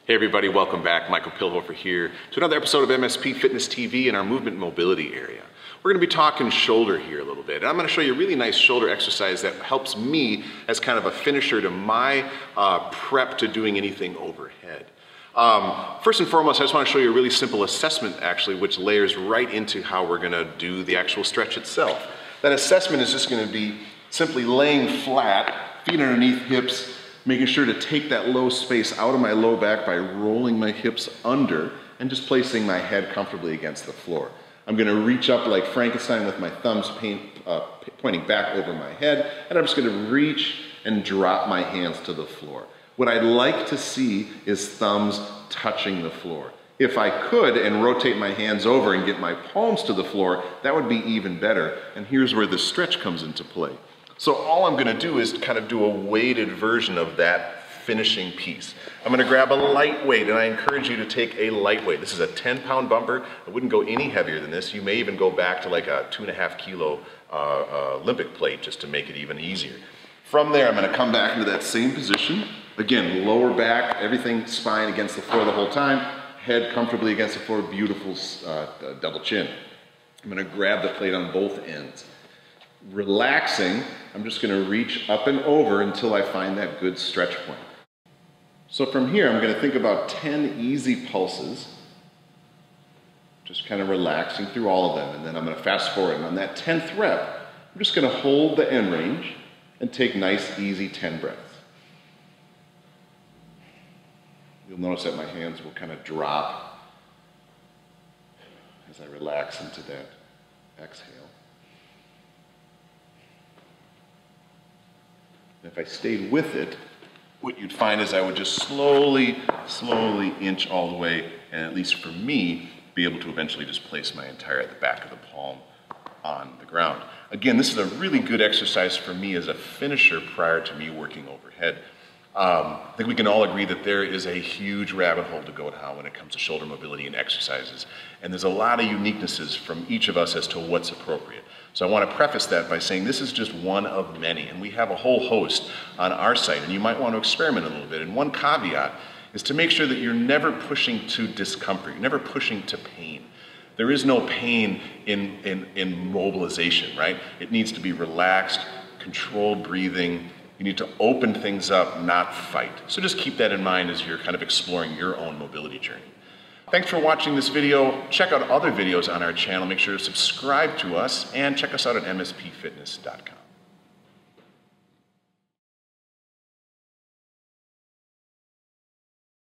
Hey everybody, welcome back. Michael Pilhofer here to another episode of MSP Fitness TV in our movement mobility area. We're going to be talking shoulder here a little bit. And I'm going to show you a really nice shoulder exercise that helps me as kind of a finisher to my prep to doing anything overhead. First and foremost, I just want to show you a really simple assessment actually, which layers right into how we're going to do the actual stretch itself. That assessment is just going to be simply laying flat, feet underneath hips, making sure to take that low space out of my low back by rolling my hips under and just placing my head comfortably against the floor. I'm going to reach up like Frankenstein with my thumbs pointing back over my head, and I'm just going to reach and drop my hands to the floor. What I'd like to see is thumbs touching the floor. If I could and rotate my hands over and get my palms to the floor, that would be even better. And here's where the stretch comes into play. So all I'm gonna do is kind of do a weighted version of that finishing piece. I'm gonna grab a light weight, and I encourage you to take a light weight. This is a 10-pound bumper. I wouldn't go any heavier than this. You may even go back to like a 2.5 kilo Olympic plate just to make it even easier. From there, I'm gonna come back into that same position. Again, lower back, everything spine against the floor the whole time, head comfortably against the floor, beautiful double chin. I'm gonna grab the plate on both ends. Relaxing, I'm just going to reach up and over until I find that good stretch point. So from here, I'm going to think about 10 easy pulses, just kind of relaxing through all of them, and then I'm going to fast forward. And on that 10th rep, I'm just going to hold the end range and take nice, easy 10 breaths. You'll notice that my hands will kind of drop as I relax into that exhale. If I stayed with it, what you'd find is I would just slowly inch all the way, and at least for me, be able to eventually just place the back of the palm on the ground. Again, this is a really good exercise for me as a finisher prior to me working overhead. I think we can all agree that there is a huge rabbit hole to go down when it comes to shoulder mobility and exercises. And there's a lot of uniquenesses from each of us as to what's appropriate. So I want to preface that by saying this is just one of many, and we have a whole host on our site, and you might want to experiment a little bit. And one caveat is to make sure that you're never pushing to discomfort, you're never pushing to pain. There is no pain in mobilization, right? It needs to be relaxed, controlled breathing. You need to open things up, not fight. So just keep that in mind as you're kind of exploring your own mobility journey. Thanks for watching this video. Check out other videos on our channel. Make sure to subscribe to us and check us out at mspfitness.com.